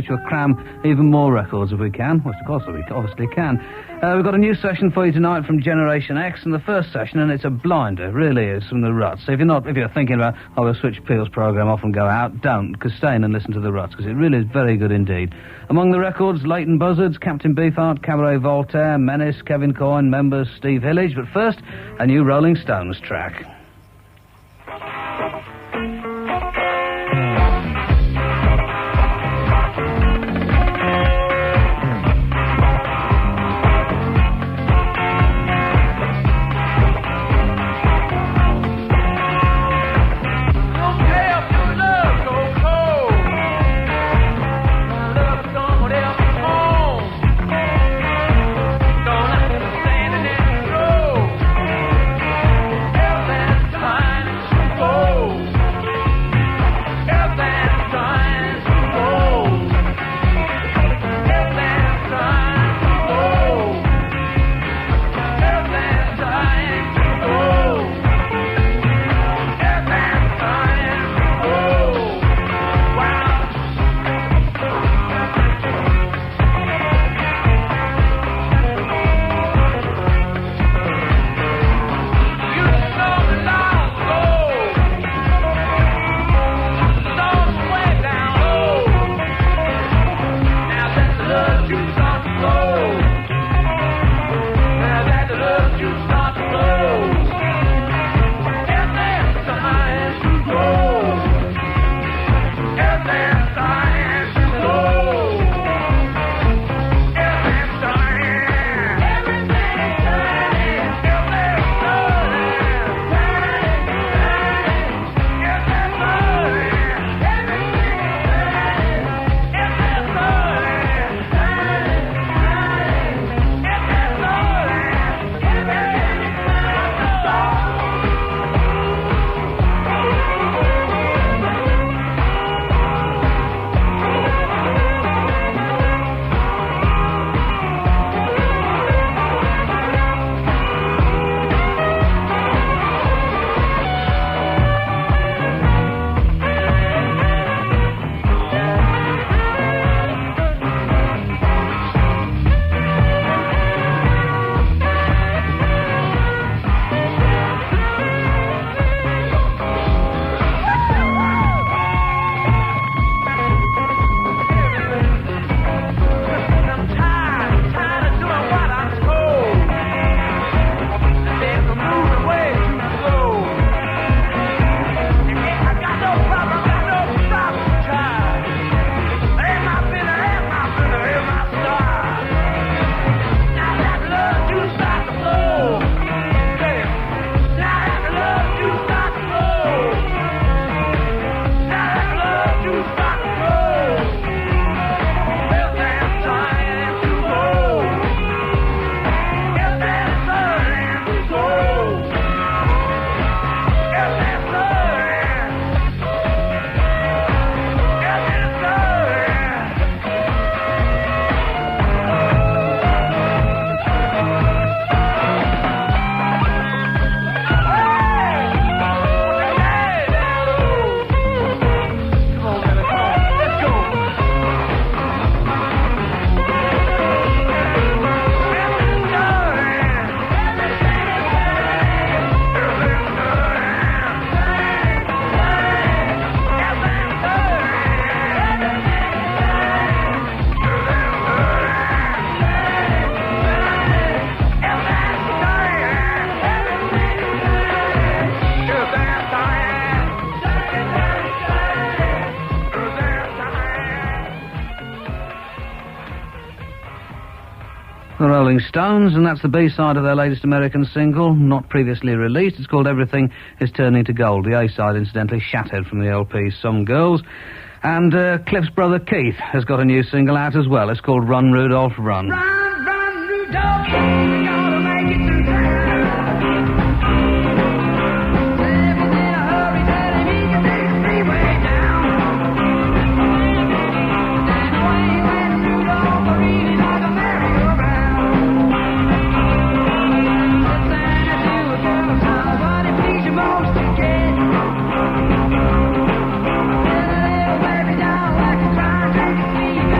which we'll cram even more records if we can. Well, of course we obviously can. We've got a new session for you tonight from Generation X, and the first session, and it's a blinder, it really is, from the Ruts. So if you're thinking about, we'll switch Peel's programme off and go out, don't, because stay in and listen to the Ruts, because it really is very good indeed. Among the records, Leighton Buzzards, Captain Beefheart, Cabaret Voltaire, Menace, Kevin Coyne, Members, Steve Hillage, but first, a new Rolling Stones track. The Rolling Stones, and that's the B-side of their latest American single, not previously released. It's called Everything Is Turning to Gold. The A-side, incidentally, shattered from the LP Some Girls. And Cliff's brother Keith has got a new single out as well. It's called Run, Rudolph, Run. Run, run, Rudolph, we're gonna make it through town. Living in a hurry, telling me to take the freeway down. Then away went Rudolph, really like a merry-go-round. Listen to a girl, son, what it please you most to get. Little baby doll, like a cry, take a sleep.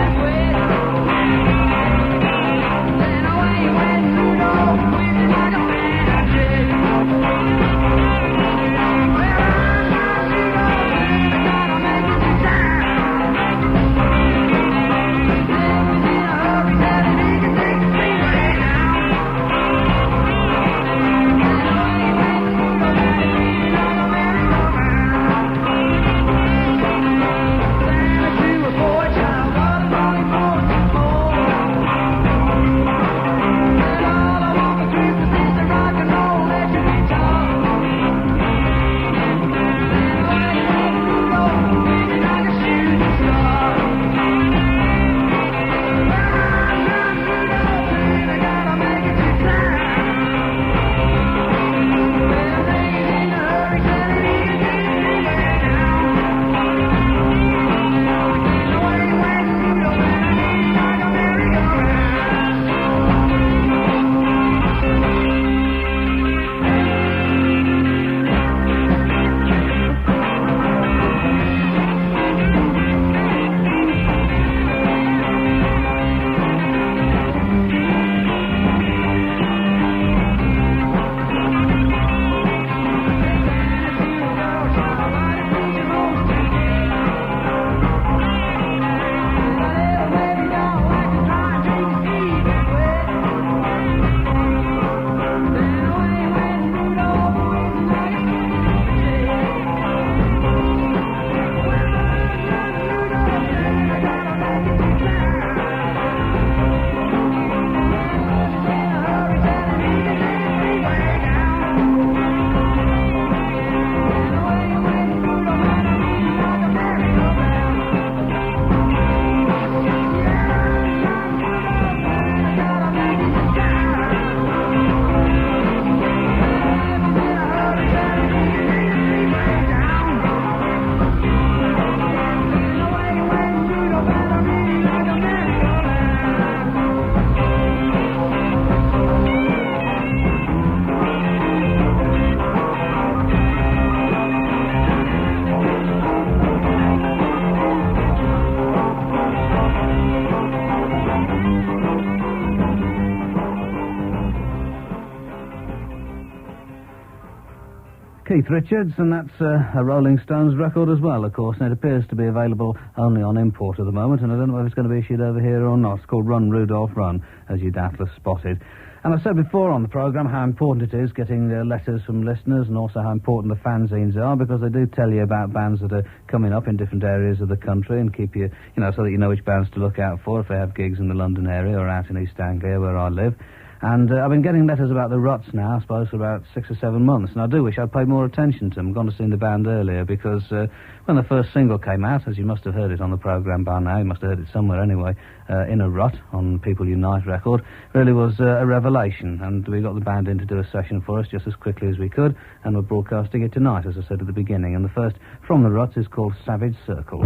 Keith Richards, and that's a Rolling Stones record as well, of course, and it appears to be available only on import at the moment, and I don't know if it's going to be issued over here or not. It's called Run, Rudolph, Run, as you'd doubtless spotted. And I said before on the programme how important it is getting letters from listeners, and also how important the fanzines are, because they do tell you about bands that are coming up in different areas of the country and keep you, so that you know which bands to look out for if they have gigs in the London area or out in East Anglia where I live. And I've been getting letters about the Ruts now, I suppose, for about 6 or 7 months, and I do wish I'd paid more attention to them. I've gone to see the band earlier, because when the first single came out, as you must have heard it on the programme by now, you must have heard it somewhere anyway, In a Rut on People Unite record, really was a revelation, and we got the band in to do a session for us just as quickly as we could, and we're broadcasting it tonight, as I said at the beginning, and the first from the Ruts is called Savage Circle.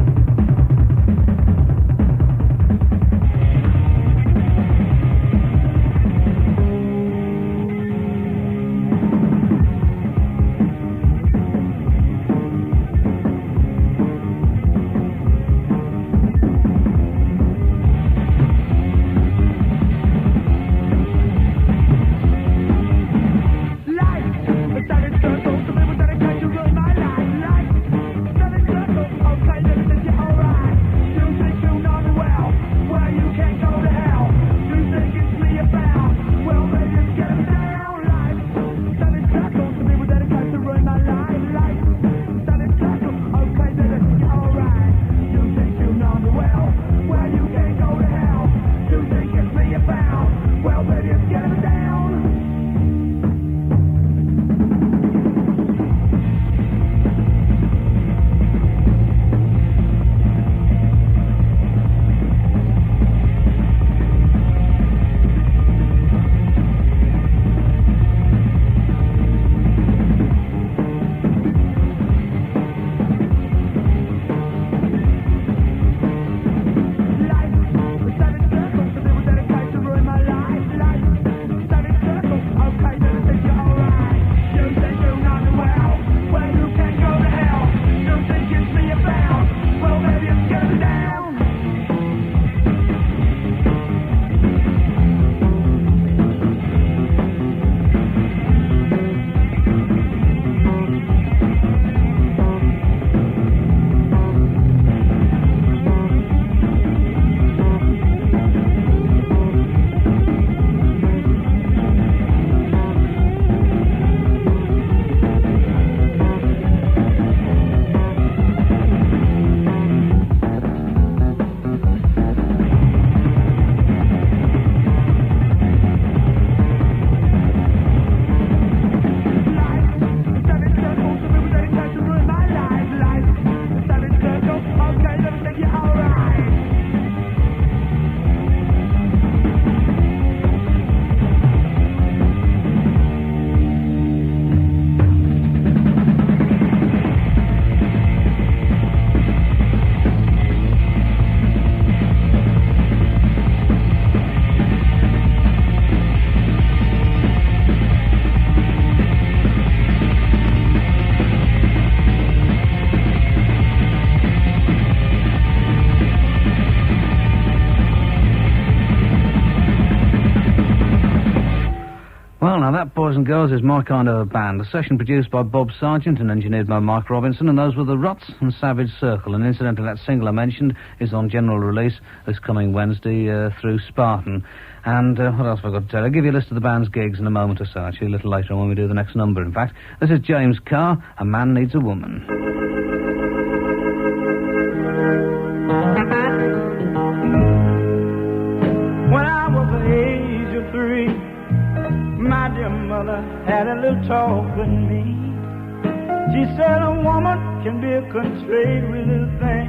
Well, now that, boys and girls, is my kind of a band. A session produced by Bob Sargent and engineered by Mike Robinson, and those were the Ruts and Savage Circle. And incidentally, that single I mentioned is on general release this coming Wednesday through Spartan. And what else have I got to tell you? I'll give you a list of the band's gigs in a moment or so, actually, a little later on when we do the next number, in fact. This is James Carr, A Man Needs a Woman. When I was the age of 3, my dear mother had a little talk with me. She said a woman can be a contrite little thing,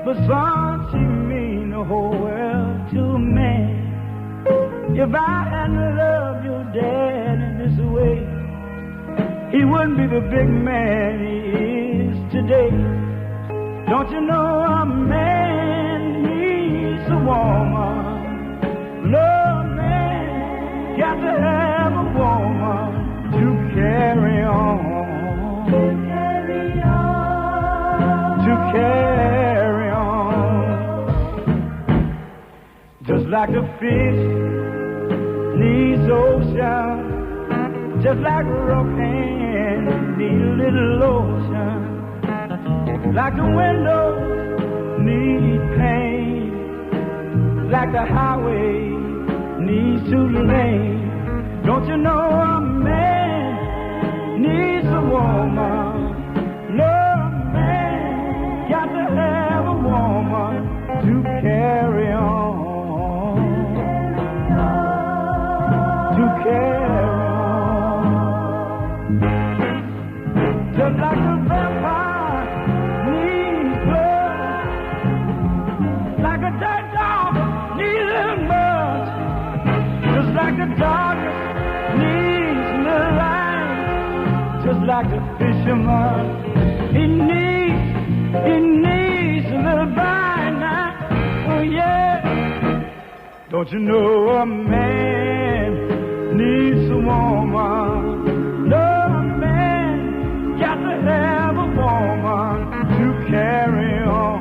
but son, she mean the whole world to a man. If I hadn't loved your dad in this way, he wouldn't be the big man he is today. Don't you know a man needs a woman? No man got to have a woman to carry on. To carry on. To carry on. Just like the fish needs ocean, just like a rough hand need a little lotion, like the windows need paint, like the highway needs two lanes. Don't you know a man needs a woman? No man got to have a woman to carry on, to carry on. Just like a vampire needs blood, like a dead dog needs a little mud, just like a dog needs a little light, just like a fisherman, he needs a little bite now. Oh yeah, don't you know a man needs a woman? No man got to have a woman to carry on,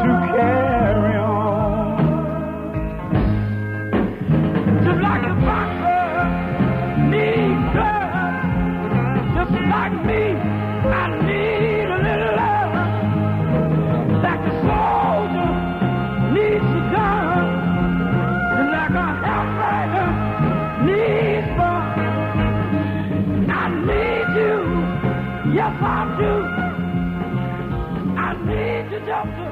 to carry on. Just like a boxer needs blood, just like me, I need a little love. Like a soldier needs a gun, just like a hellfighter needs fun. I need you, yes I do. I need you just to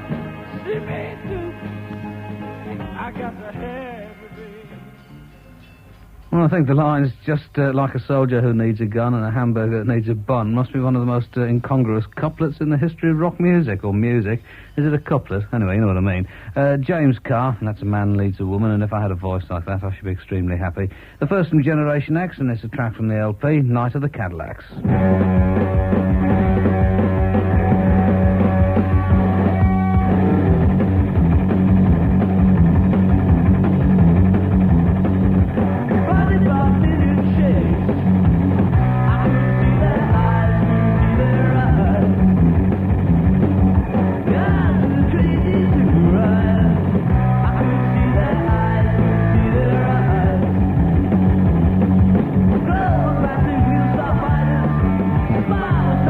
see me through. I got to have it, baby. Well, I think the line's just like a soldier who needs a gun and a hamburger that needs a bun must be one of the most incongruous couplets in the history of rock music, or music. Is it a couplet? Anyway, you know what I mean. James Carr, and that's a man leads a woman, and if I had a voice like that, I should be extremely happy. The first from Generation X, and it's a track from the LP, Night of the Cadillacs. Smile.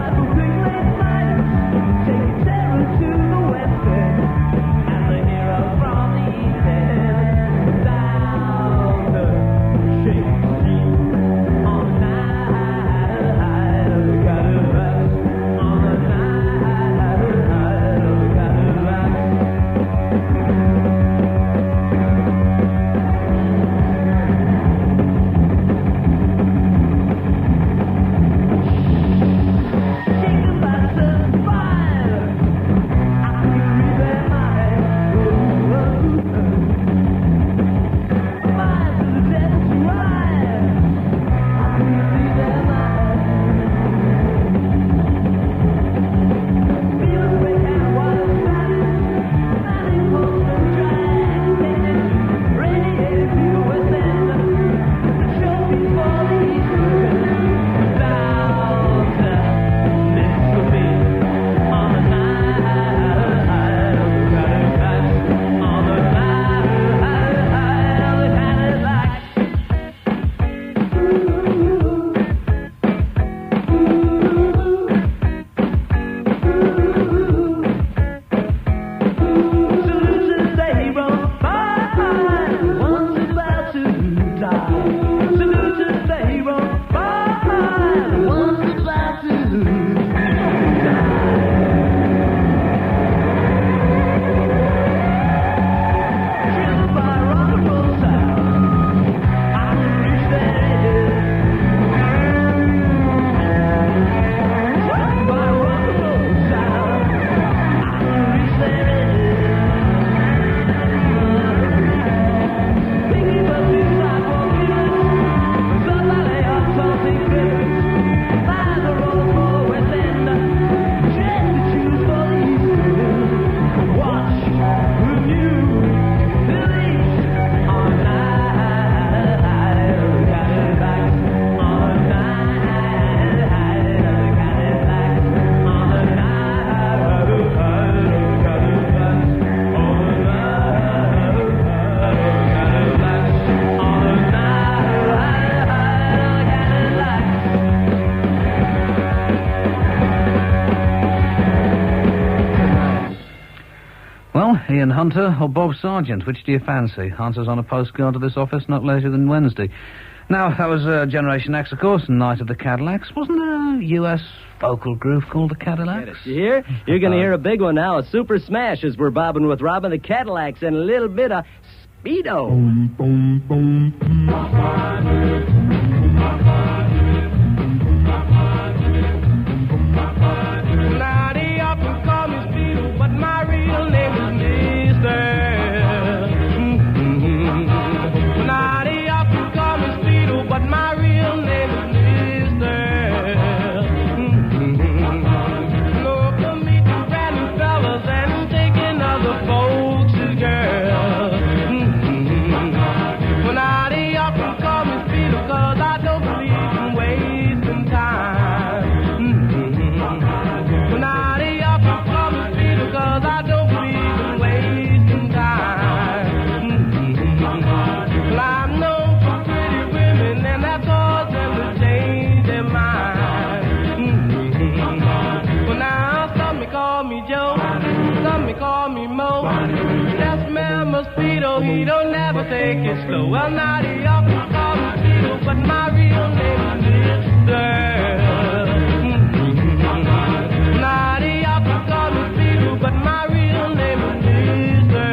Well, Ian Hunter or Bob Sargent, which do you fancy? Answers on a postcard to this office not later than Wednesday. Now, that was Generation X, of course, and Night of the Cadillacs. Wasn't there a US vocal group called the Cadillacs? You hear? You're going to hear a big one now, a super smash as we're bobbing with Robin, the Cadillacs, and a little bit of Speedo. Boom, boom, boom. Now they often call me Speedo, but my real name is Mister. Now they often call me Speedo, but my real name is Mister. Look to meet the brand new fellas and taking other folks' girls. Well, now they often call me Speedo 'cause I don't believe in wasting time. Well, now they often call me Speedo 'cause I don't believe in wasting time. Well, I'm known for pretty women and that caused them to change their mind. Well, now some may call me Joe, some may call me Mo. That's man Mosquito, he don't never take it slow. Well, now they often call me Speedo, but my real name is Mister. Now they often call me Speedo, but my real name is Mister.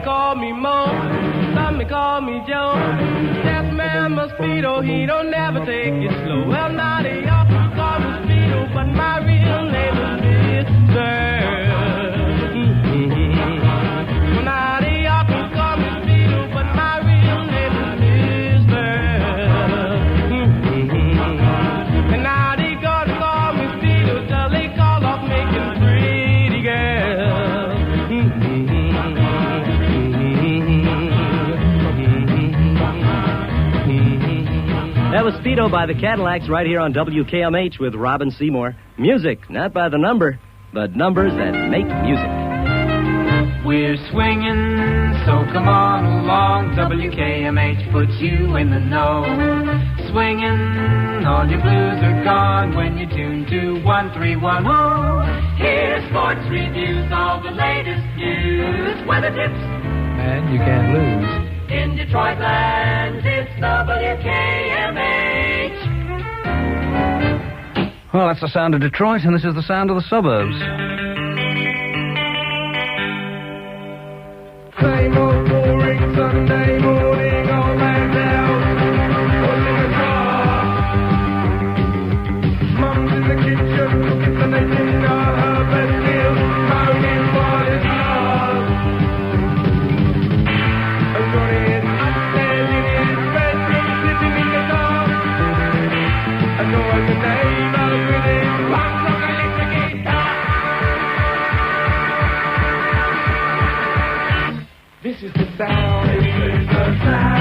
Call me Mo, some may call me Joe. That man Mosquito, he don't never take it slow. Well, now they often call me Speedo, but my real name is Mister. Now they often call me Speedo, but my real name is Mister. And now they gonna call me Speedo till they call off making pretty girls. That was Speedo by the Cadillacs right here on WKMH with Robin Seymour. Music, not by the number, but numbers that make music. We're swinging, so come on along. WKMH puts you in the know. Swinging, all your blues are gone when you tune to 1310. Here's sports reviews, all the latest news, weather tips, And you can't lose. in Detroit land, it's WKMH. Well, that's the sound of Detroit, and this is the sound of the suburbs. Same old boring Sunday morning, all man's out, all in the car. Mum's in the kitchen, cooking for the dinner, her best meal, moaning for his love. And Johnny is upstairs in his bedroom, sitting in the dark. And no one's neighbours with his punk rock electric guitar. This is the sound, this is the sound.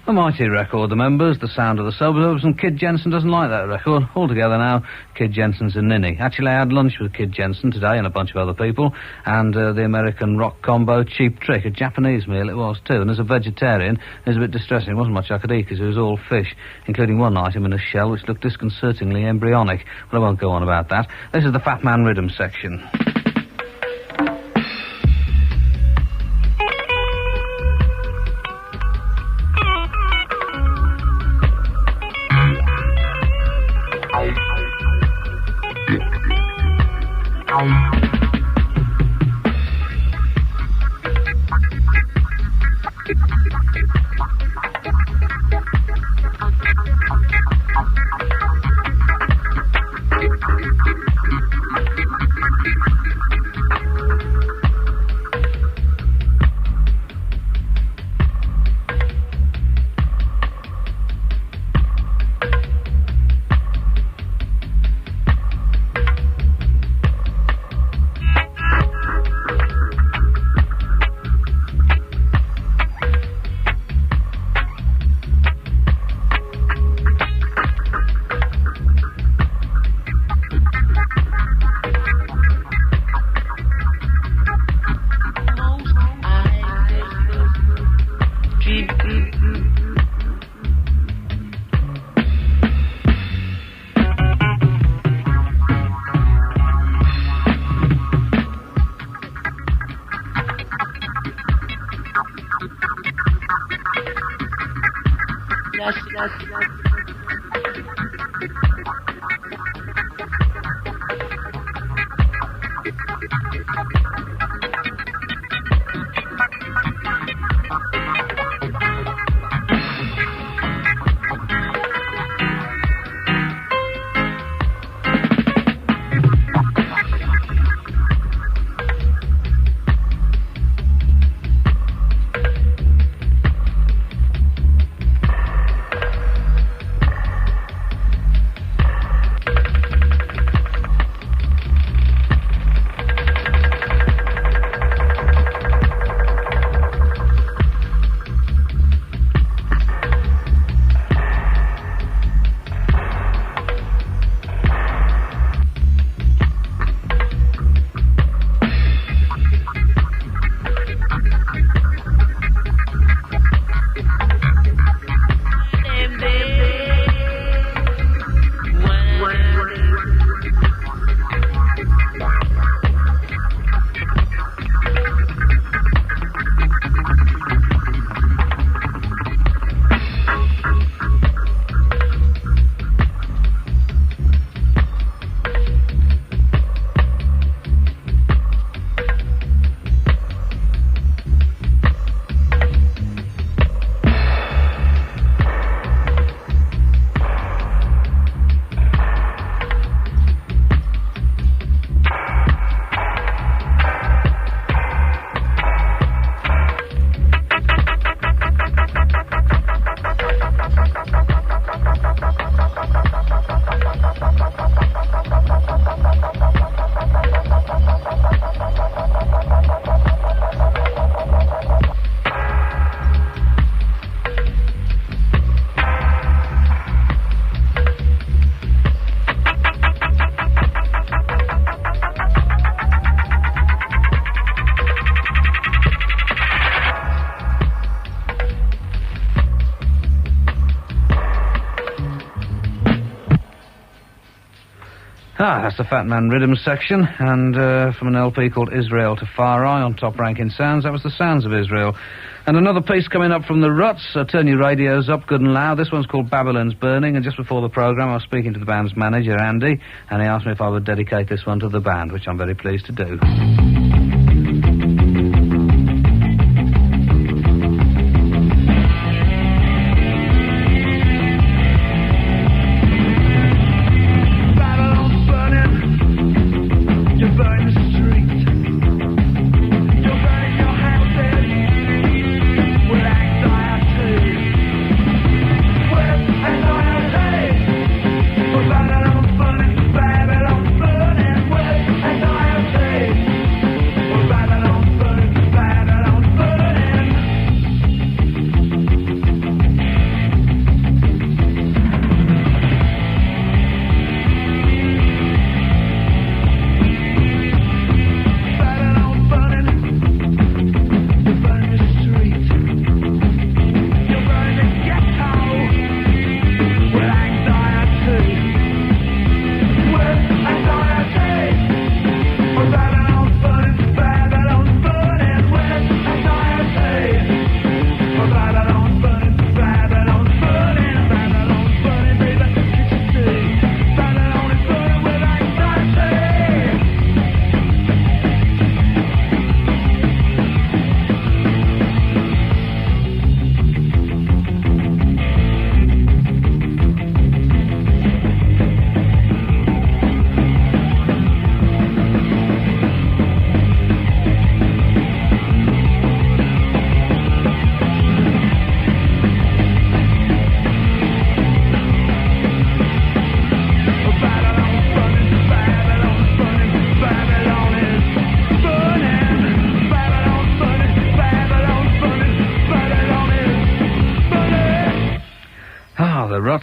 A mighty record, the members, the sound of the suburbs, and Kid Jensen doesn't like that record. Altogether now, Kid Jensen's a ninny. Actually, I had lunch with Kid Jensen today and a bunch of other people, and the American rock combo Cheap Trick, a Japanese meal it was too, and as a vegetarian, it was a bit distressing. It wasn't much I could eat because it was all fish, including one item in a shell which looked disconcertingly embryonic, but I won't go on about that. This is the Fat Man Rhythm section. That's the Fat Man Rhythm section, and from an LP called Israel to Far Eye on Top Ranking Sounds, that was the Sounds of Israel. And another piece coming up from the Ruts, turn your radios up good and loud. This one's called Babylon's Burning, and just before the programme I was speaking to the band's manager, Andy, and he asked me if I would dedicate this one to the band, which I'm very pleased to do.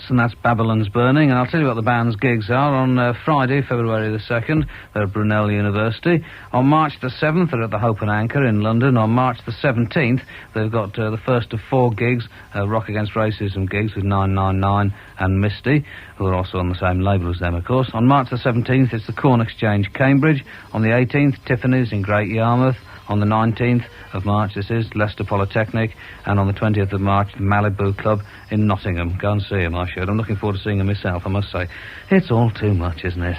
And that's Babylon's Burning, and I'll tell you what the band's gigs are. On Friday, February the 2nd, they're at Brunel University. On March the 7th, they're at the Hope and Anchor in London. On March the 17th, they've got the first of 4 gigs, Rock Against Racism gigs with 999 and Misty, who are also on the same label as them, of course. On March the 17th, it's the Corn Exchange, Cambridge. On the 18th, Tiffany's in Great Yarmouth. On the 19th of March, this is Leicester Polytechnic, and on the 20th of March, Malibu Club in Nottingham. Go and see him, I should. I'm looking forward to seeing him myself, I must say. It's all too much, isn't it?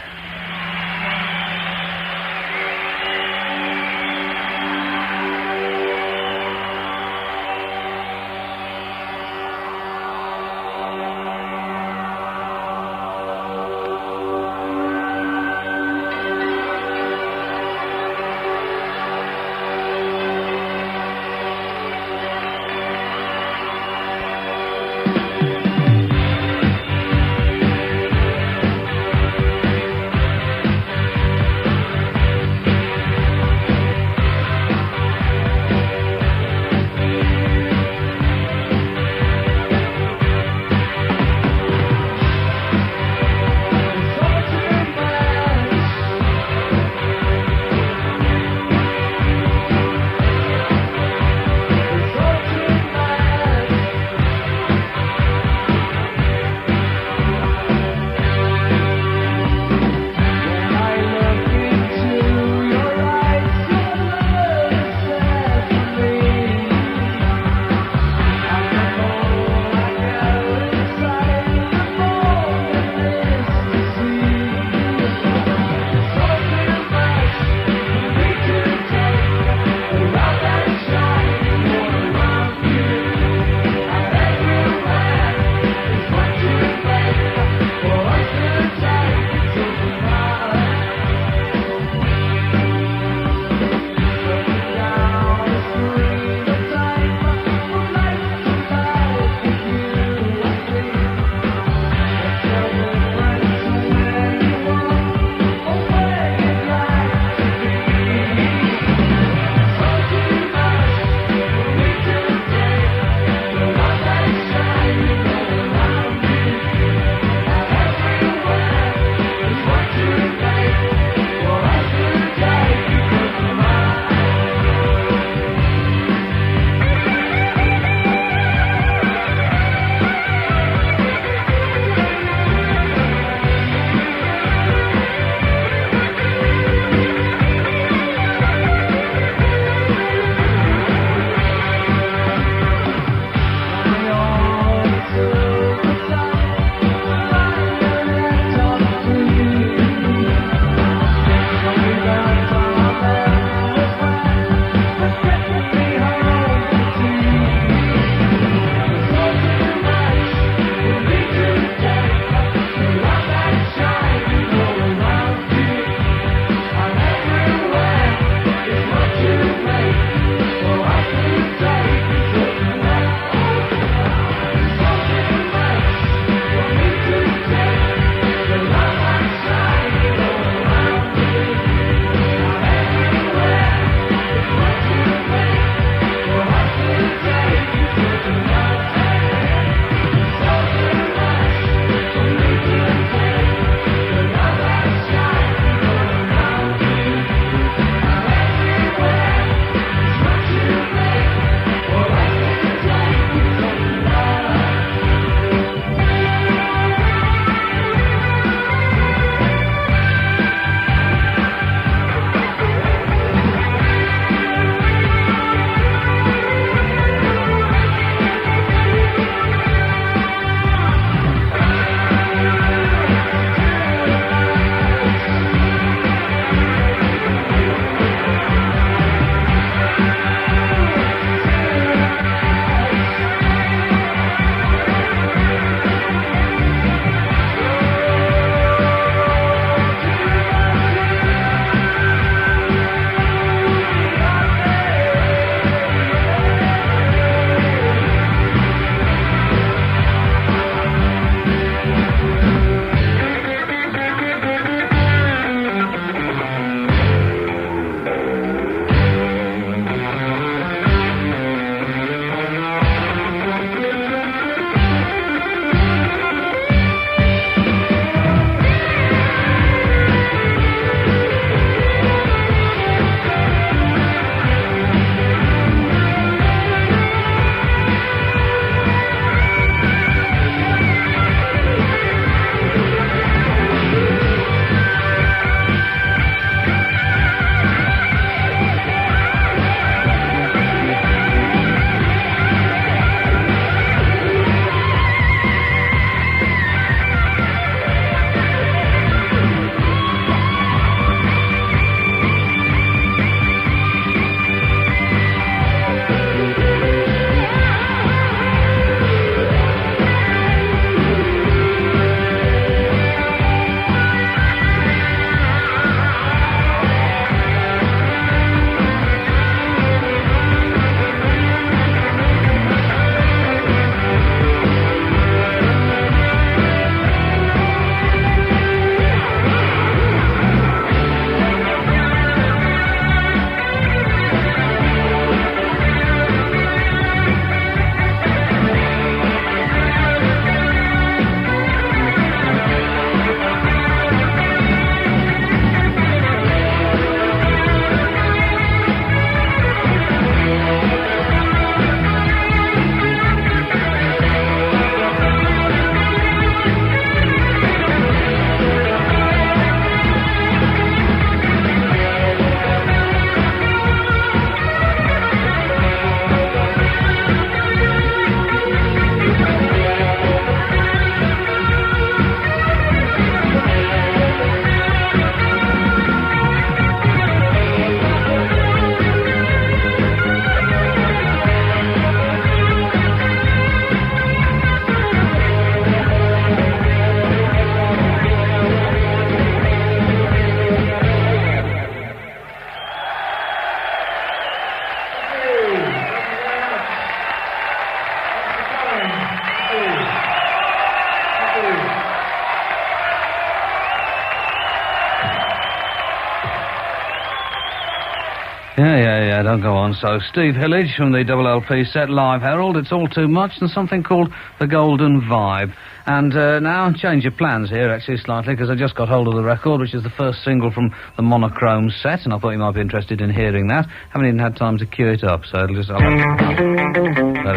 don't go on. So, Steve Hillage from the double LP set Live Herald, It's All Too Much, and something called The Golden Vibe. And now, change your plans here, actually, slightly, because I just got hold of the record, which is the first single from the Monochrome Set, and I thought you might be interested in hearing that. Haven't even had time to cue it up, so there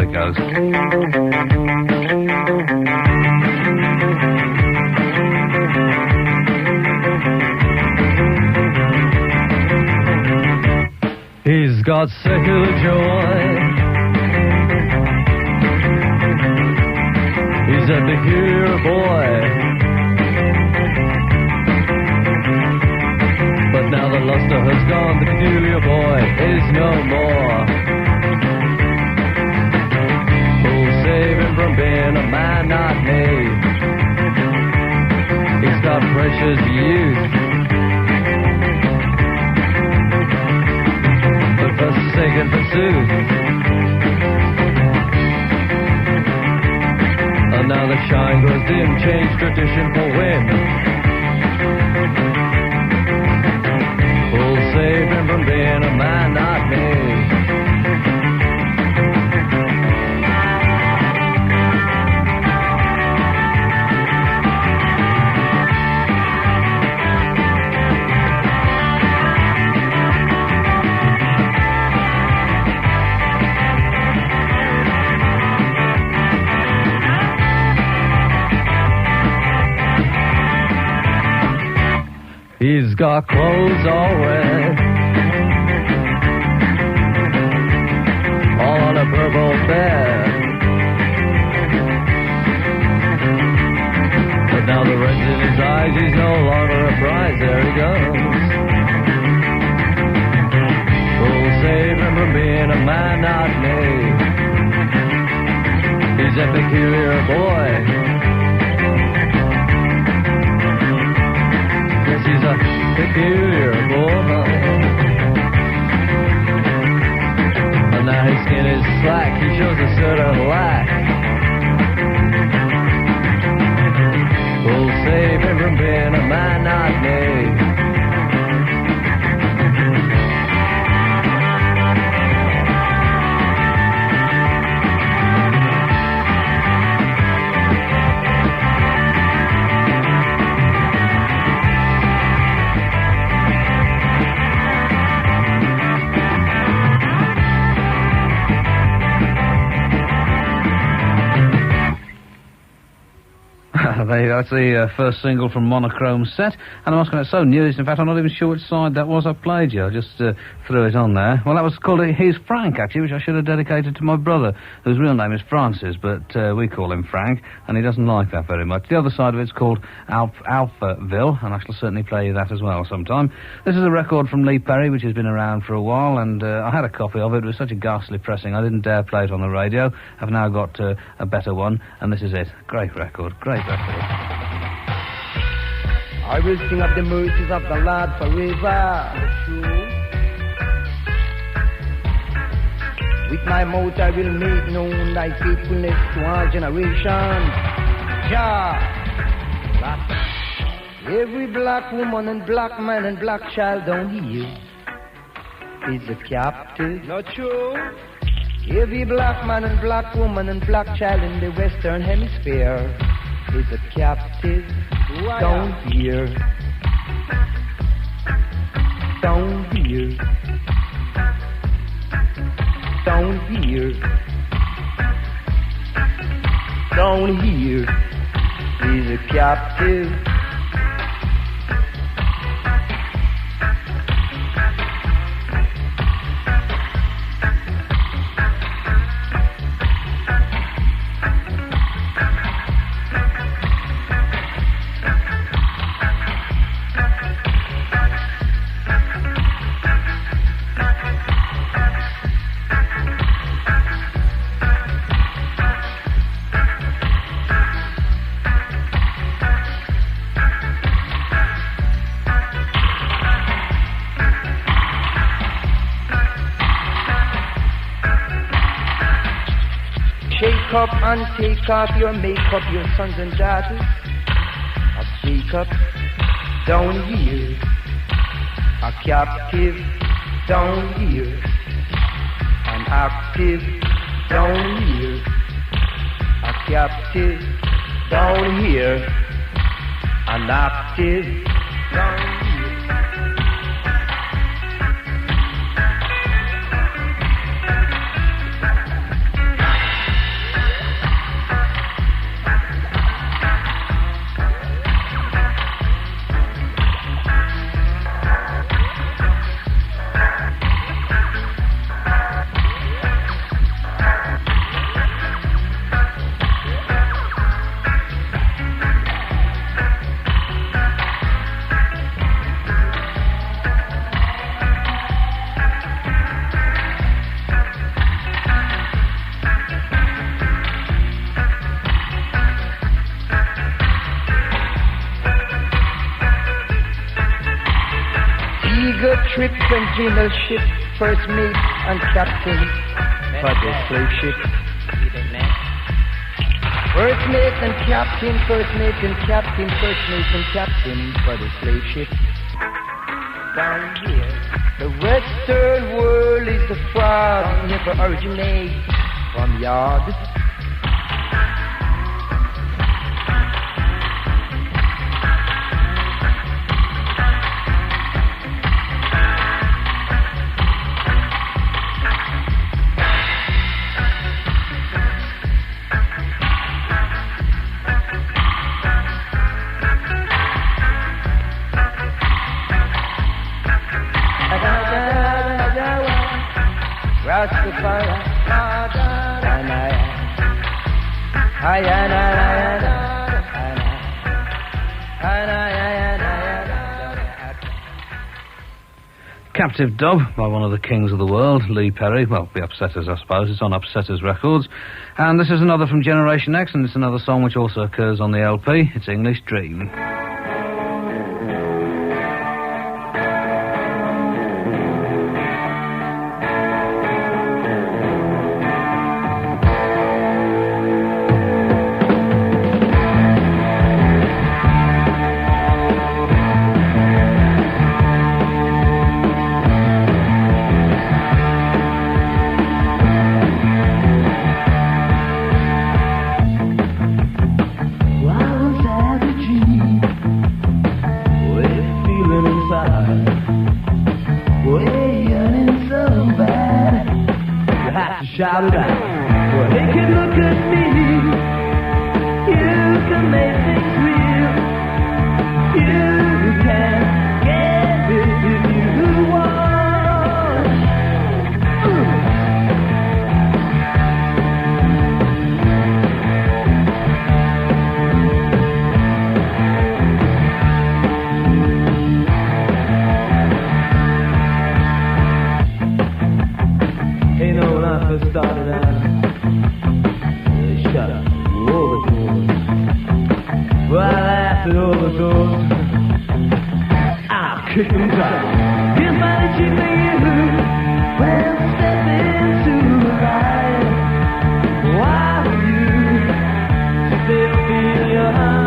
it goes. He's got secular joy. He's a peculiar boy. But now the luster has gone, the peculiar boy is no more. Who'll save him from being a man not made? He's got precious youth, but forsaken pursuit. And now the shine grows dim, change tradition for whim. Who'll save him from being a man not made? He's got clothes all red, all on a purple bed. But now the red's in his eyes, he's no longer a prize. There he goes. Who'll save him from being a man not made? He's a peculiar boy. He's a peculiar boy. And now his skin is slack, he shows a certain lack. Who'll save him from being a man not made? That's the first single from Monochrome Set, and I must admit, it's so new, in fact, I'm not even sure which side that was I played you. I just threw it on there. Well, that was called He's Frank, actually, which I should have dedicated to my brother, whose real name is Francis, but we call him Frank, and he doesn't like that very much. The other side of it's called Alphaville, and I shall certainly play you that as well sometime. This is a record from Lee Perry, which has been around for a while, and I had a copy of it. It was such a ghastly pressing, I didn't dare play it on the radio. I've now got a better one, and this is it. Great record, great record. I will sing of the mercies of the Lord forever. With my mouth I will make known thy faithfulness to all generations. Jah. Every black woman and black man and black child down here is a captive. Not true. Every black man and black woman and black child in the Western Hemisphere is a captive. Down here. Down here. Down here. Down here is a captive. Shake up and take off your makeup, your sons and daughters of Jacob. Down here, a captive. Down here, active down here, a captive down here, an active down here. Trip and general ship, first mate and captain for the slave ship. First mate and captain, first mate and captain, first mate and captain for the slave ship. Down here, the western world is the far never originate from yard. Captive Dub by one of the kings of the world, Lee Perry. Well, the Upsetters, I suppose. It's on Upsetters Records. And this is another from Generation X, and it's another song which also occurs on the LP. It's English Dream. Shout it out. Well, they can look at me. You can make things real. You can get it if you want. Hey, no, when I first started out, they shut all the doors. Well, I laughed at all the doors. I'll kick them down. Here's my cheap for you. Well, step into the light. Why do you still feel your heart?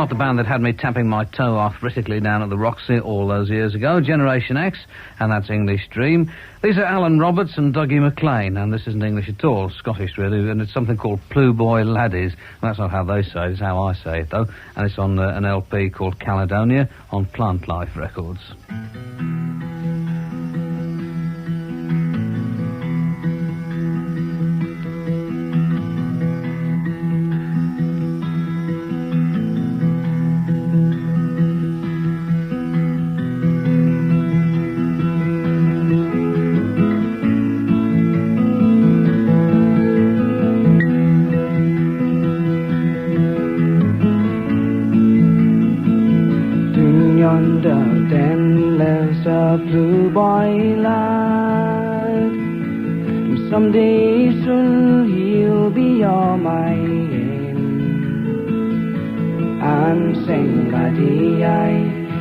not the band that had me tapping my toe arthritically down at the Roxy all those years ago. Generation X, and that's English Dream. These are Alan Roberts and Dougie MacLean, and this isn't English at all, Scottish really, and it's something called Ploo Boy Laddies. That's not how they say it, it's how I say it though, and it's on an LP called Caledonia on Plant Life Records. Then lives a blue boy lad. Someday soon he'll be all my aim. And sing laddie-I,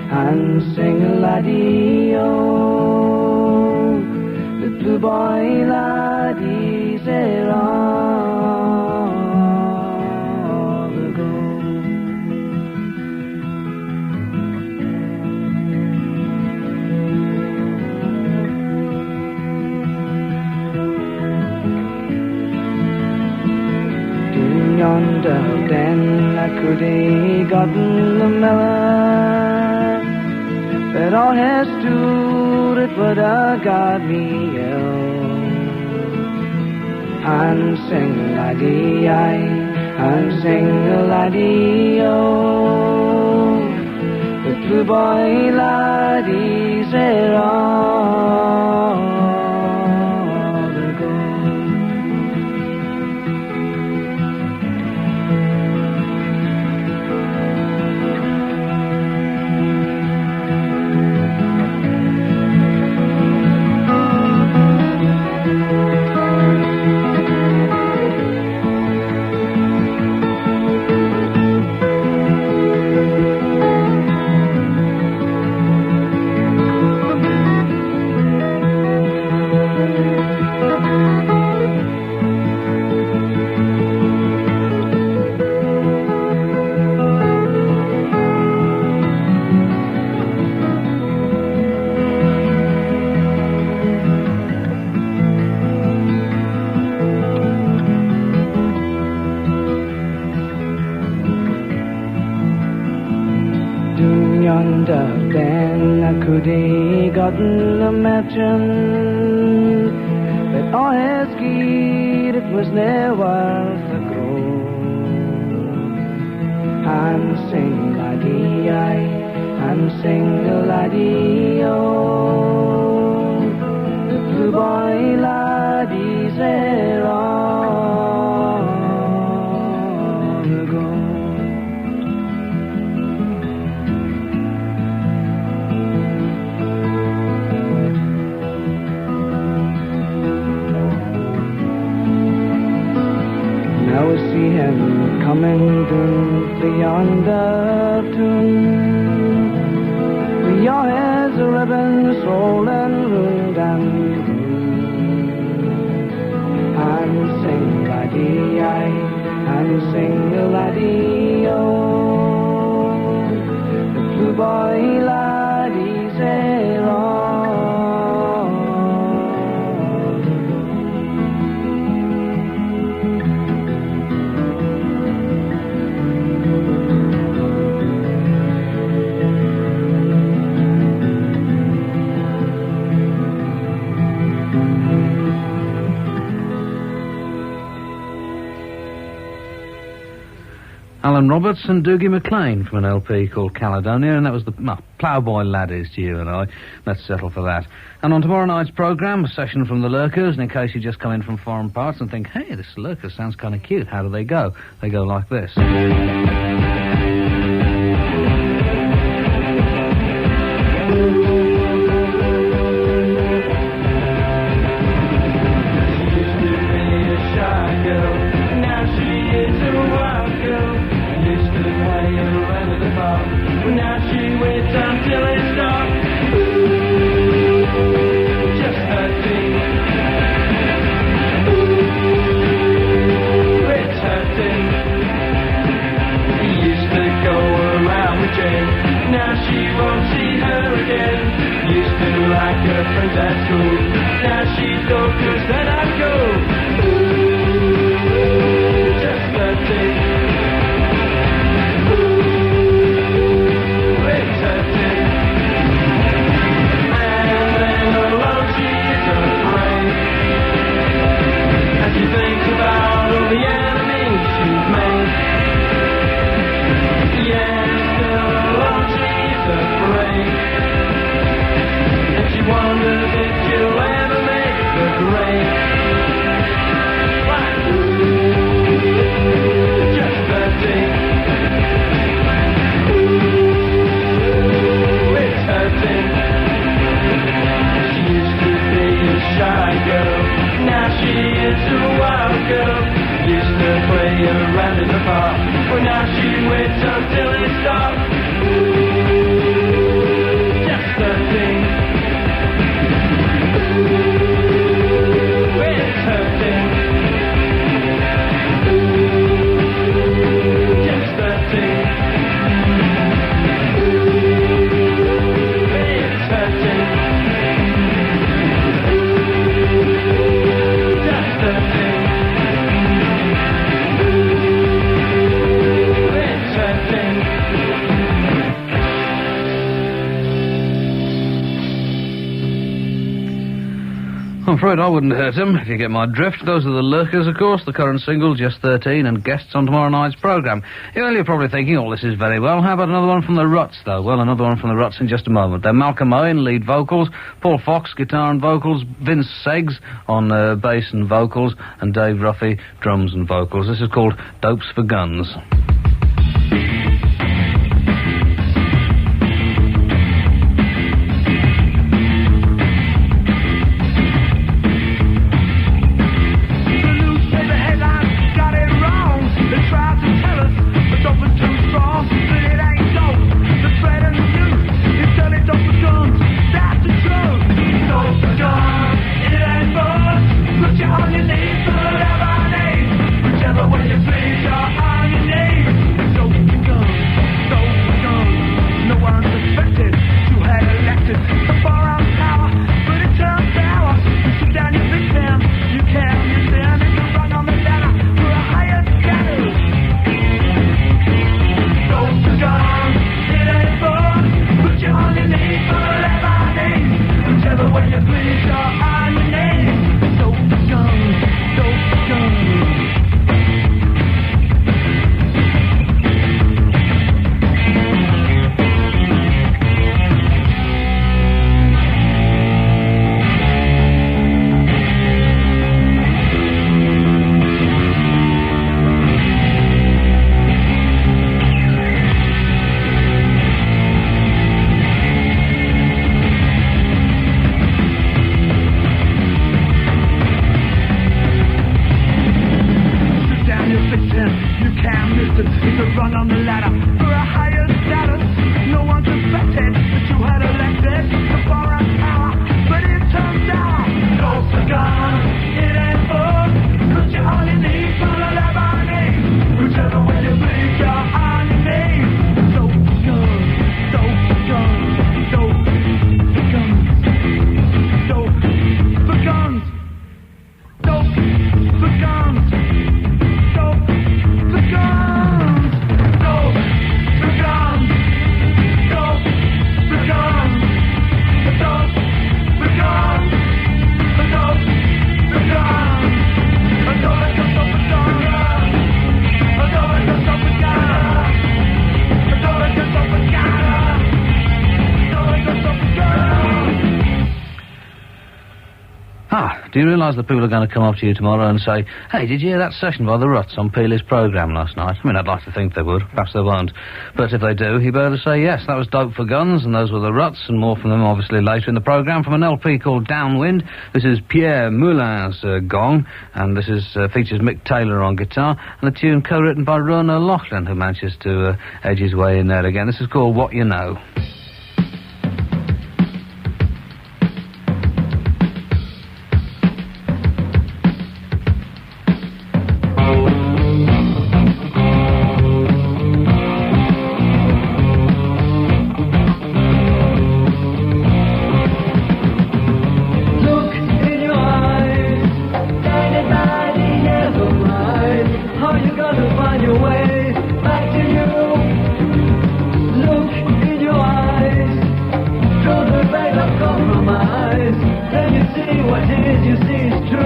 and sing laddie-o. The blue boy lad is all ago. Yonder then I could have gotten the melon, but all has stood it would have got me ill. And sing laddie-I, and sing laddie-o. The blue boy laddies are all ago. Yonder then I could have gotten a merchant, but all his gear it was never worth a grow. And sing laddie-I, and sing laddie-o. The blue boy laddies are all ago. Now I see him coming down beyond the tune. We all has a ribbon swollen round and and sing laddie-I, and sing laddie-o. The blue boy laddies are all. Alan Roberts and Dougie MacLean from an LP called Caledonia, and that was the Ploughboy Laddies to you and I. Let's settle for that. And on tomorrow night's programme, a session from the Lurkers, and in case you just come in from foreign parts and think, hey, this Lurkers sounds kind of cute, how do they go? They go like this. Now she waits until it's dark. Just her thing. It's her thing. she's Lurkers, then I'd go. Ooh, just the thing. Ooh, it's a thing. And then alone she's afraid. And she thinks about all the enemies she's made. Yeah, still alone she's afraid. And she wonders if she'll ever make the grade. Why? Ooh, just the thing. Ooh, it's her thing. She used to be a shy girl, now she is a wild girl. Used to play around in the park, but now she waits until it's dark. Ooh, just the thing. Ooh, it's her thing. Ooh, just the thing. Ooh, it's her thing. Ooh, just the thing. Ooh, it's her thing. I'm afraid I wouldn't hurt him, if you get my drift. Those are the Lurkers, of course, the current single, Just 13, and guests on tomorrow night's programme. You're probably thinking, oh, this is very well. How about another one from the Ruts, though? Well, another one from the Ruts in just a moment. They're Malcolm Owen, lead vocals, Paul Fox, guitar and vocals, Vince Seggs on bass and vocals, and Dave Ruffy, drums and vocals. This is called Dopes for Guns. Do you realise that people are going to come up to you tomorrow and say, hey, did you hear that session by the Ruts on Peely's programme last night? I mean, I'd like to think they would. Perhaps they won't. But if they do, you better say yes. That was Dope for Guns, and those were the Ruts, and more from them, obviously, later in the programme. From an LP called Downwind, this is Pierre Moulin's gong, and this is features Mick Taylor on guitar, and a tune co-written by Ron O'Loughlin, who manages to edge his way in there again. This is called What You Know. Look in your did you see it's true?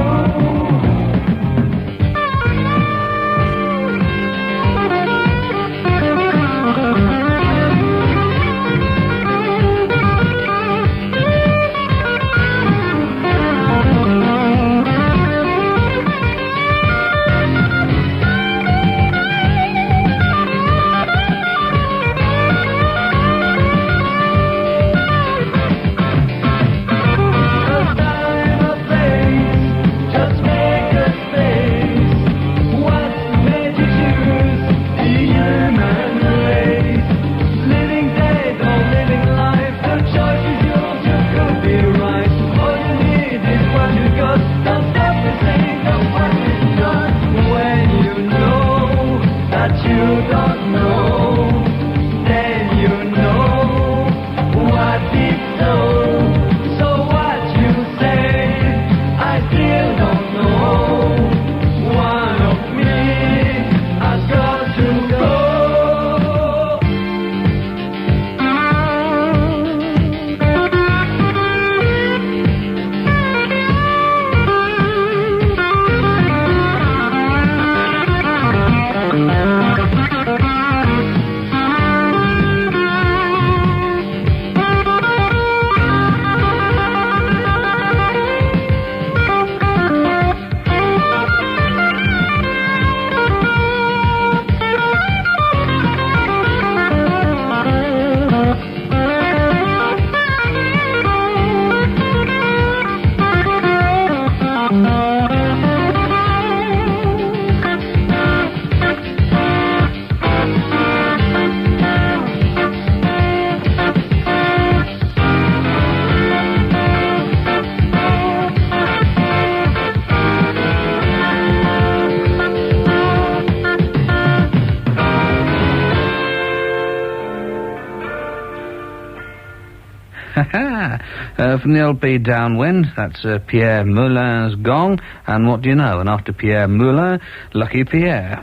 From the LP Downwind, that's Pierre Moulin's Gong, and what do you know? And after Pierre Moula, Lucky Pierre.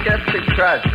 Get the trash.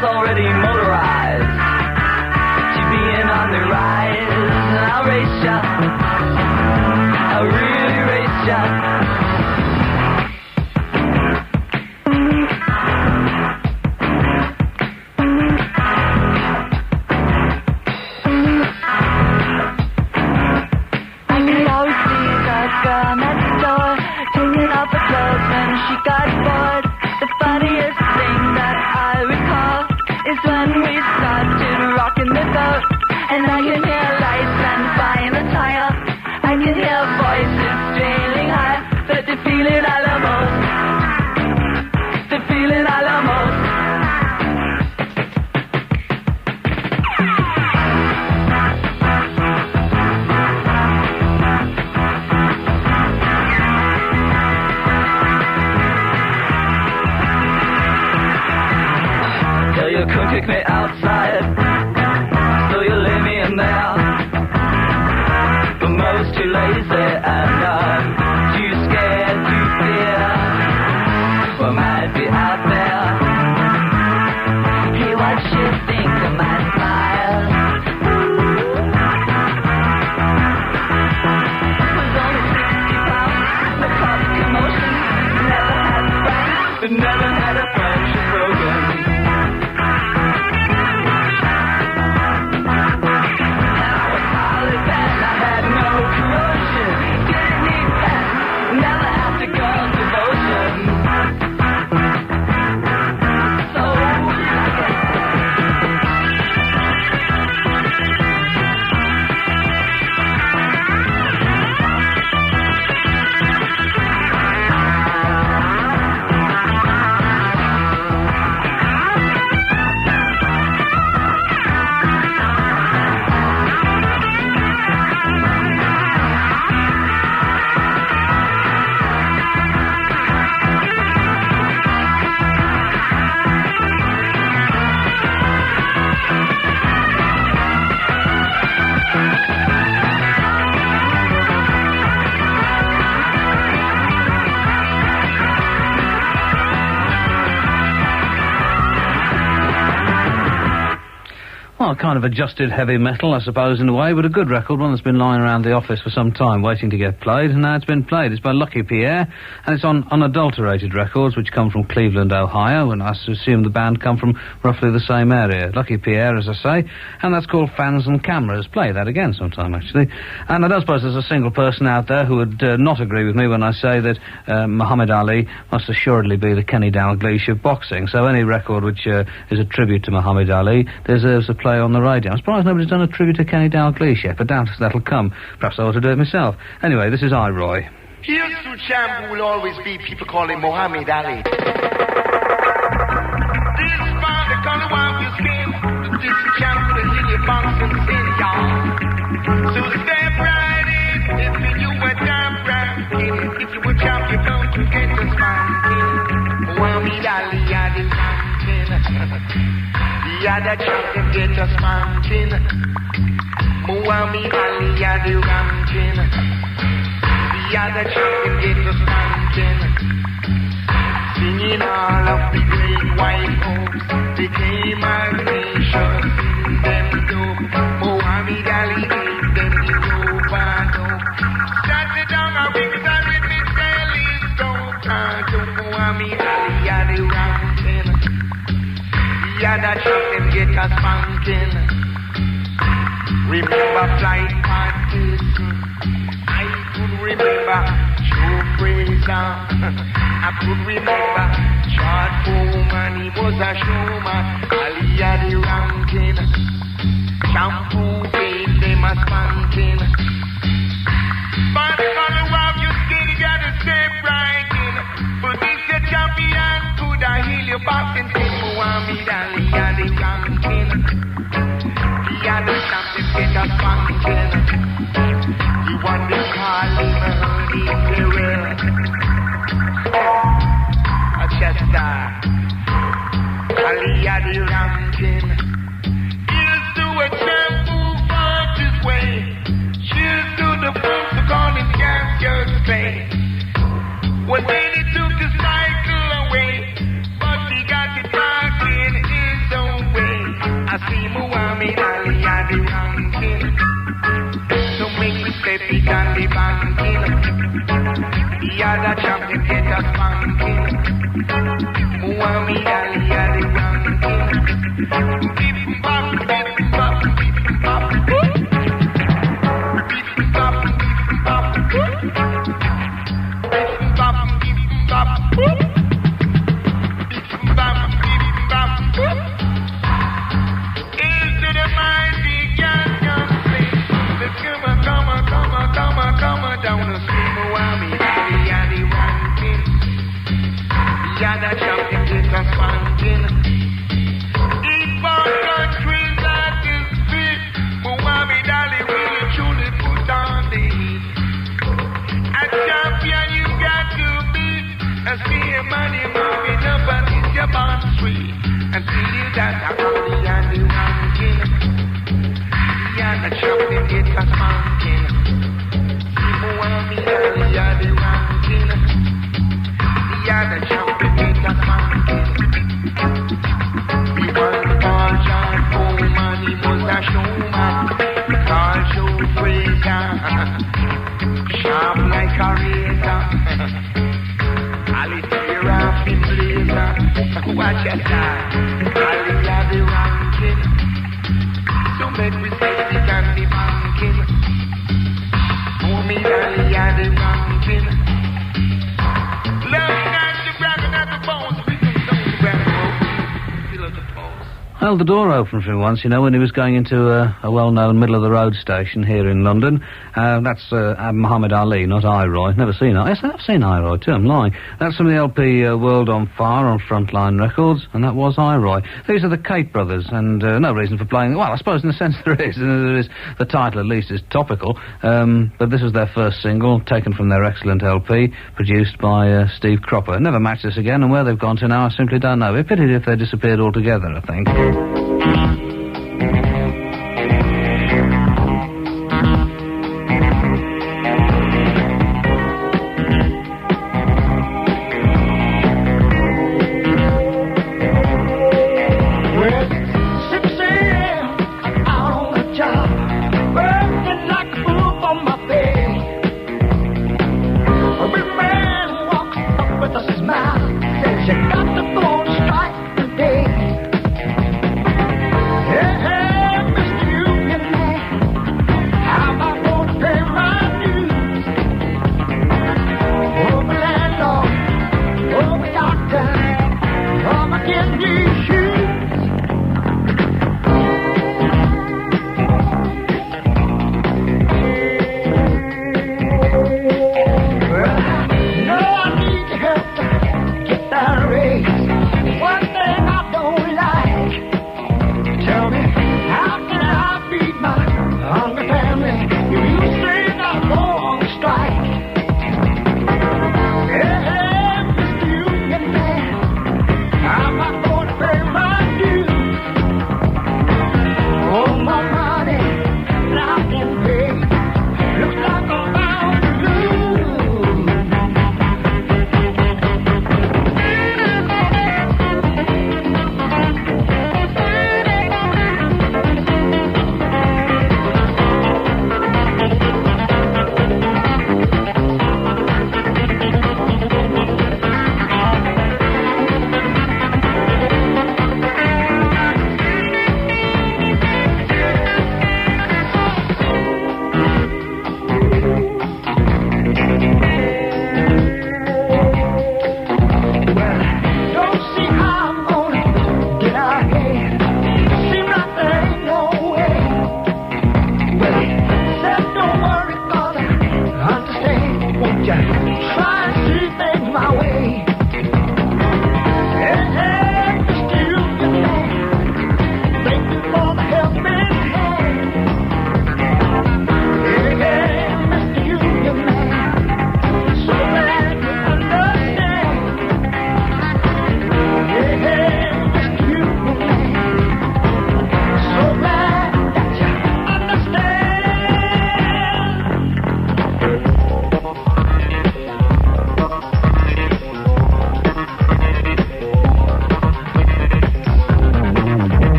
Already motorized to being on the rise. I'll race ya, I'll really race ya. I could always see that girl next door taking off her clothes when she got bored. The funniest thing that I recall is when we started rocking the boat, and I can hear lights and flying a tire. I can hear voices straining high, but the feeling I love most, the feeling I love most. Till you could kick me outside, so you leave me in there. But most too lazy and too scared to fear what might be out there. Hey, what you think of my smile? Was only 60 pounds, no cause of commotion. Never had friends, but never had a friendship broken. Well, kind of adjusted heavy metal, I suppose, in a way, but a good record, one that's been lying around the office for some time waiting to get played, and now it's been played. It's by Lucky Pierre, and it's on Unadulterated Records, which come from Cleveland, Ohio, and I assume the band come from roughly the same area. Lucky Pierre, as I say, and that's called Fans and Cameras. Play that again sometime, actually. And I don't suppose there's a single person out there who would not agree with me when I say that Muhammad Ali must assuredly be the Kenny Dalglish of boxing, so any record which is a tribute to Muhammad Ali deserves a play on the radio. I'm surprised nobody's done a tribute to Kenny Dalglish yet, but doubt that'll come. Perhaps I ought to do it myself. Anyway, this is I, Roy. Here's to champ who will always be people call him Muhammad Ali. This man, the color of your skin, this champ will heal your boxing sin, y'all. So step right in, if you were champ right in. If you were champ, you're bound to get the spanking. Muhammad Ali, I did the other champion get us mountain. Muhammad Ali had the ranking. The other champion get us mountain. Singing all of the great white hopes. They came and nations in them dope. Muhammad Ali gave them the rope and hope. Shut it down and because I with me telescope. To Muhammad Ali had the ranking. The other champion get us mountain. Remember flight parties. I could remember Joe Fraser. I could remember Chad Foreman. He was a showman. Ali had the ranking. Shampoo gave them a spanking. But the color of your skin, you gotta step right in. But this your champion could I heal your boxing skin. Muhammad Ali had the ranking. The other champion get a spanking. He won the call him Ernie Pierre. A Chester. Ali had the ranking. Here's to a champ who fought his way. Cheers to the folks who call him Champions Clay. Well, then he took his cycle away, but he got it back in his own way. I see Muhammad Ali had the ranking. So make me step it on the banking. The other champion get a spanking. Muhammad Ali had the ranking. Beep bop, beep bop, beep bop. Beep bop, beep bop. Beep bop, beep bop. Beep bop, beep bop. Into the mighty can't play. Let's come down the street. Muhammad Ali had the ranking. The other champion get a spanking. Each born country that is fit. Muhammad Ali really truly put on the heat. A champion you got to beat. And see your money moving up and it's your bond sweet. And feel that I'm only on the ranking. The other champion get a spanking. See Muhammad Ali had the ranking. The other champion get a spanking. We want Paul John Foreman, he was a showman. Carl Joe Fraser, sharp like a razor. Ali tear off his blazer. Watch your time. Ali had the ranking. So make we say it can be banking. Muhammad Ali had the ranking. Love not the bragging at the bones. We can know the brand feel of the pulse. Held the door open for him once, you know, when he was going into a well-known middle-of-the-road station here in London. That's Muhammad Ali, not I, Roy. Never seen I. Yes, I've seen I, Roy, too. I'm lying. That's from the LP World on Fire on Frontline Records, and that was I, Roy. These are the Kate brothers, and no reason for playing... Well, I suppose in a sense there is. The title, at least, is topical. But this is their first single, taken from their excellent LP, produced by Steve Cropper. Never matched this again, and where they've gone to now, I simply don't know. It'd be pity if they disappeared altogether, I think.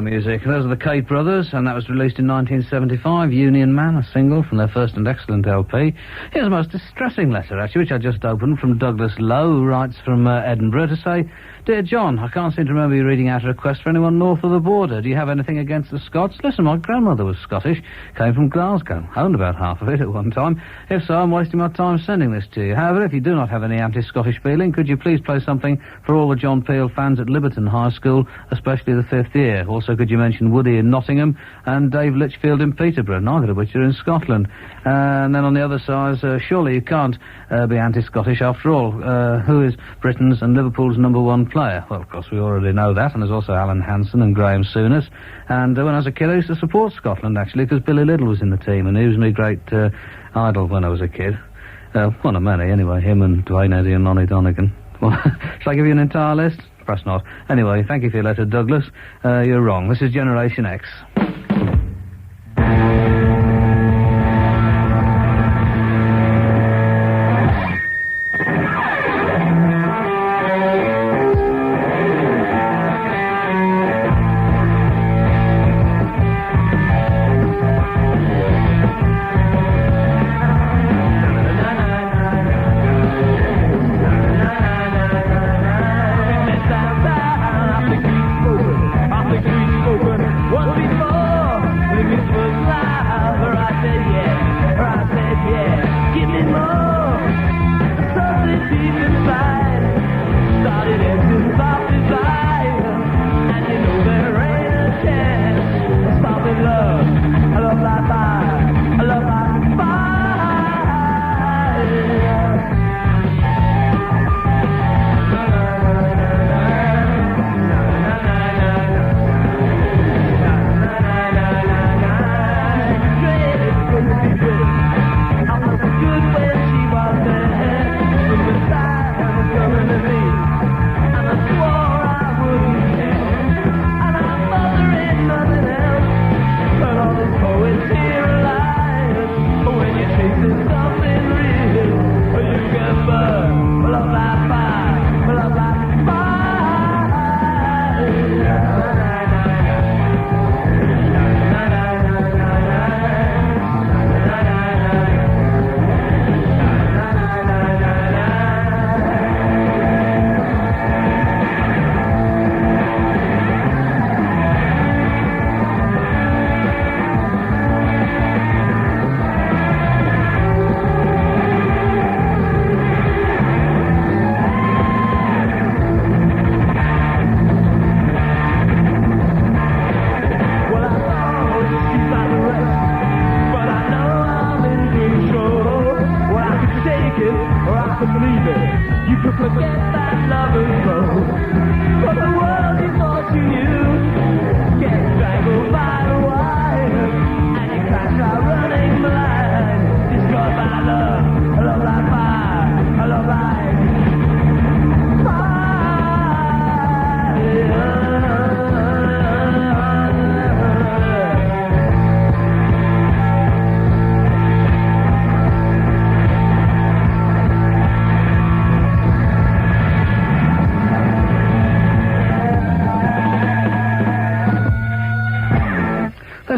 music. Those are the Kate Brothers, and that was released in 1975, Union Man, a single from their first and excellent LP. Here's a most distressing letter, actually, which I just opened, from Douglas Lowe, who writes from Edinburgh to say, Dear John, I can't seem to remember you reading out a request for anyone north of the border. Do you have anything against the Scots? Listen, my grandmother was Scottish, came from Glasgow, owned about half of it at one time. If so, I'm wasting my time sending this to you. However, if you do not have any anti-Scottish feeling, could you please play something for all the John Peel fans at Liberton High School, especially the 5th year? Also, could you mention Woody in Nottingham and Dave Litchfield in Peterborough, neither of which are in Scotland? And then on the other side, surely you can't be anti-Scottish after all. Who is Britain's and Liverpool's #1 player? Well, of course, we already know that, and there's also Alan Hansen and Graham Souness. And when I was a kid, I used to support Scotland, actually, because Billy Little was in the team, and he was my great idol when I was a kid. One of many, anyway, him and Dwayne Eddy and Lonnie Donegan. Well, shall I give you an entire list? Perhaps not. Anyway, thank you for your letter, Douglas. You're wrong. This is Generation X.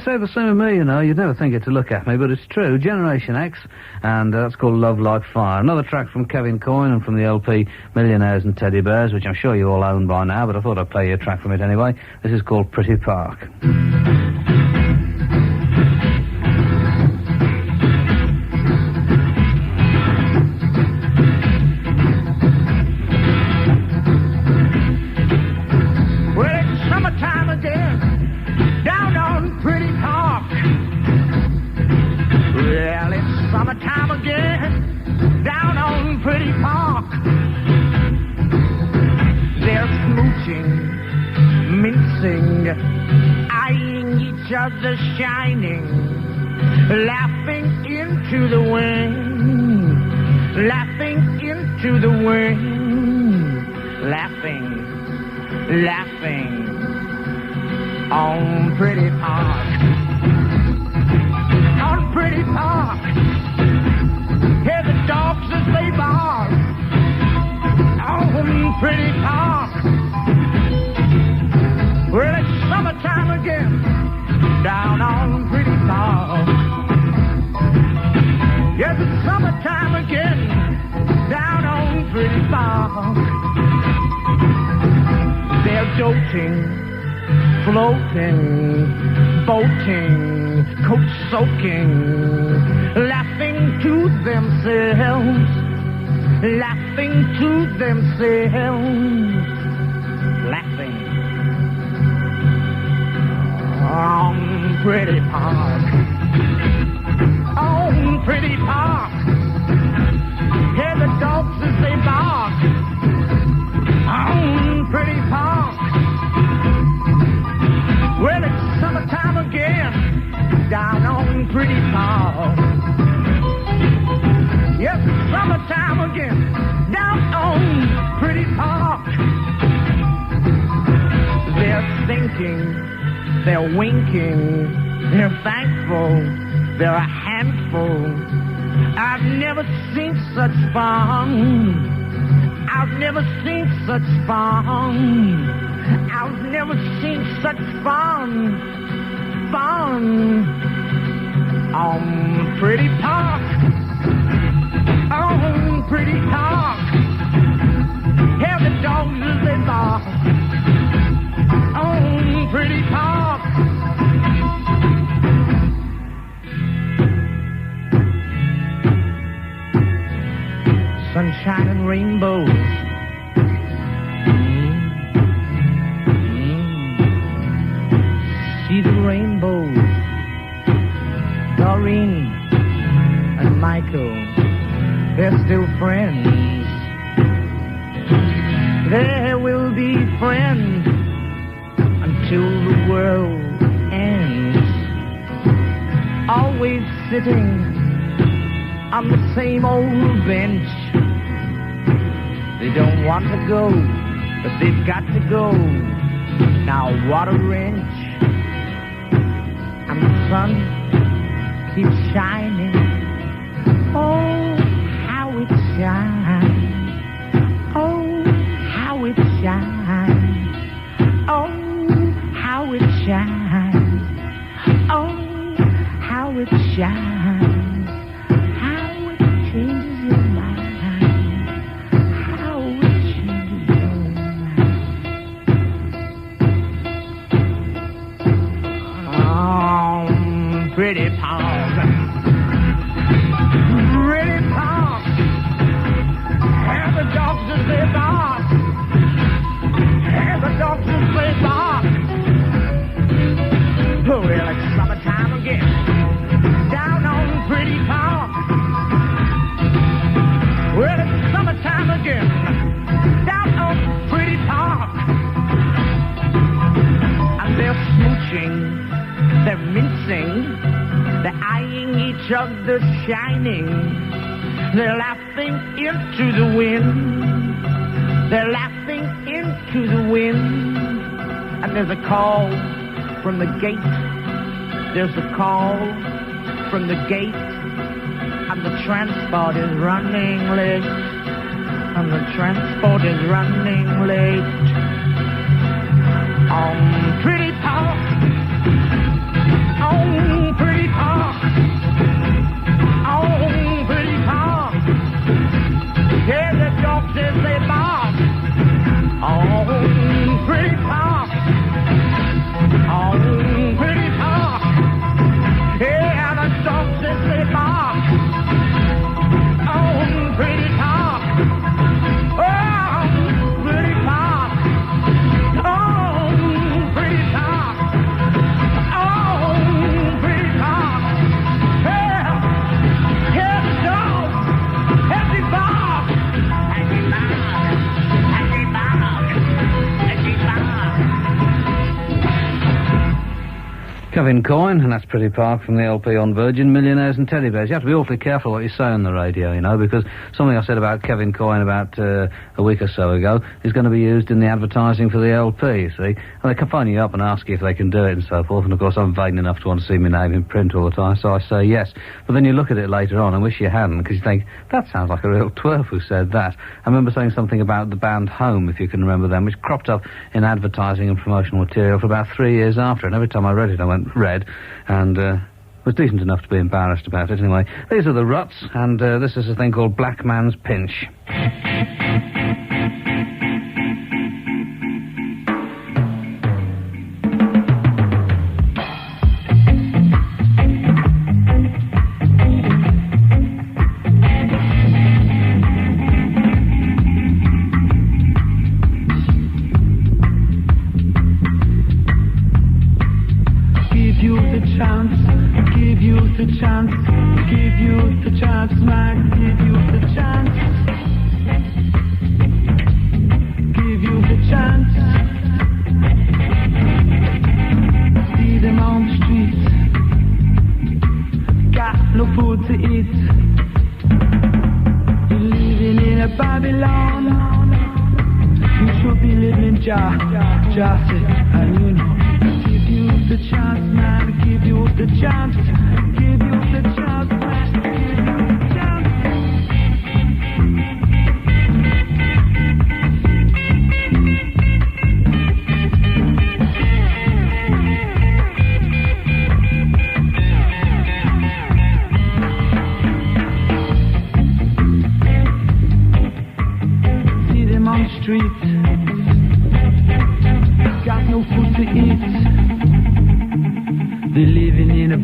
Say the same of me, you know. You'd never think it to look at me, but it's true. Generation X, and that's called Love Like Fire. Another track from Kevin Coyne and from the LP Millionaires and Teddy Bears, which I'm sure you all own by now, but I thought I'd play you a track from it anyway. This is called Pretty Park. Eyeing each other shining, laughing into the wind, laughing into the wind, laughing, laughing on Pretty Park, on Pretty Park. Hear the dogs as they bark on Pretty Park. Well, it's summertime again. down on Pretty Park. Yes, it's summertime again, down on Pretty Park. They're doting, floating, boating, coat soaking, laughing to themselves, laughing to themselves, laughing on Pretty Park, on Pretty Park. Hear the dogs as they bark on Pretty Park. Well, it's summertime again, down on Pretty Park. Yes, it's summertime again, down on Pretty Park. They're thinking, they're winking, they're thankful, they're a handful. I've never seen such fun. I've never seen such fun. I've never seen such fun. Fun on Pretty Park. On Pretty Park. Hear the dogs as they bark. On Pretty Park. Sunshine and rainbows. See the rainbows. Doreen and Michael, they're still friends. They will be friends until the world ends. Always sitting on the same old bench. They don't want to go, but they've got to go. Now what a wrench. And the sun keeps shining. Oh, how it shines. Oh, how it shines. Oh, how it shines. Oh, how it shines. How it changes your mind. Pretty Park, Pretty Park. Hear the dogs as they bark. Hear the dogs as they bark. Well, it's summertime again, down on Pretty Park. Well, it's summertime again, down on Pretty Park. And they're smooching, they're mincing, they're eyeing each other shining. They're laughing into the wind. They're laughing into the wind. And there's a call from the gate. There's a call from the gate. And the transport is running late. And the transport is running late. On Pretty Park. On Pretty Park. On Pretty Park. Hear the dogs as they bark. On Pretty Park. On Pretty Park. Hear the dogs as they bark. On Pretty Park. On Pretty Park. On Pretty Park. On Pretty Park. Hear the dogs as they bark. As they bark. As they bark. As they bark. Kevin Coyne, and that's Pretty Park from the LP on Virgin, Millionaires and Teddy Bears. You have to be awfully careful what you say on the radio, you know, because something I said about Kevin Coyne about a week or so ago is going to be used in the advertising for the LP, you see. And they can phone you up and ask you if they can do it and so forth, and of course I'm vain enough to want to see my name in print all the time, so I say yes. But then you look at it later on and wish you hadn't, because you think, that sounds like a real twerp who said that. I remember saying something about the band Home, if you can remember them, which cropped up in advertising and promotional material for about 3 years after, and every time I read it I went, read, and was decent enough to be embarrassed about it anyway. These are the Ruts, and this is a thing called Black Man's Pinch.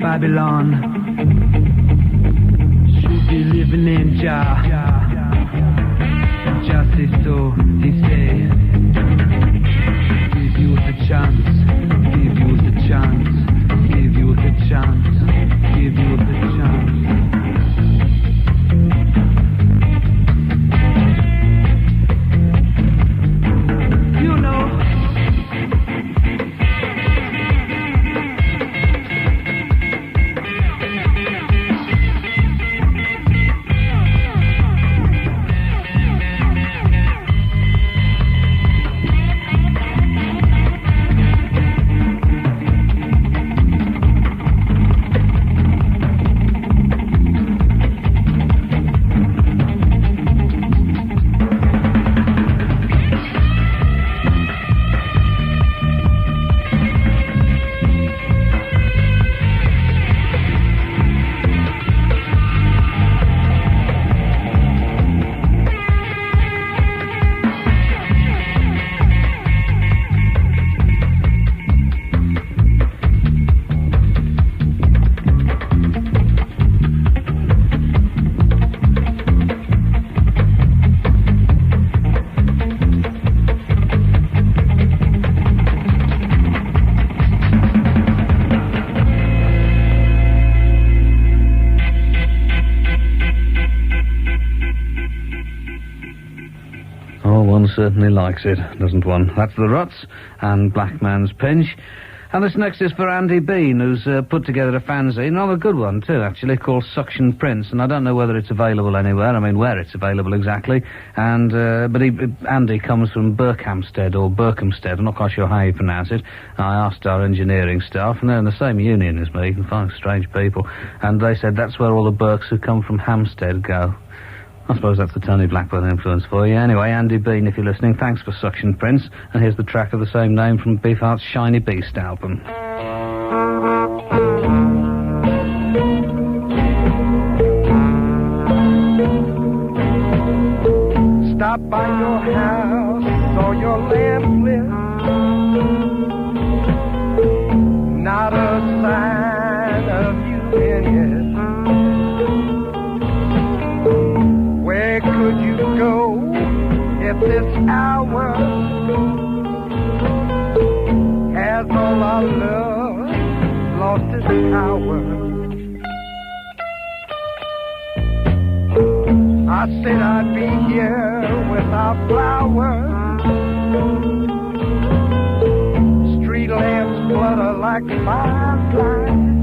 Babylon should be living in Jah. Justice, so they say. Give you the chance, give you the chance, give you the chance, give you the chance. You know. Certainly likes it, doesn't one? That's the Ruts and Black Man's Pinch. And this next is for Andy Bean, who's put together a fanzine, rather good one too, actually, called Suction Prince. And I don't know whether it's available anywhere, I mean where it's available exactly. And but Andy comes from Berkhamsted, or Berkhamsted, I'm not quite sure how you pronounce it. I asked our engineering staff, and they're in the same union as me, you can find strange people. And they said that's where all the Berks who come from Hampstead go. I suppose that's the Tony Blackburn influence for you. Anyway, Andy Bean, if you're listening, thanks for Suction Prince. And here's the track of the same name from Beefheart's Shiny Beast album. Stop by your house, saw your lamp lit. Not a sign of you in it. Where could you go at this hour? Has all our love lost its power? I said I'd be here without flowers. Street lamps flutter like fireflies.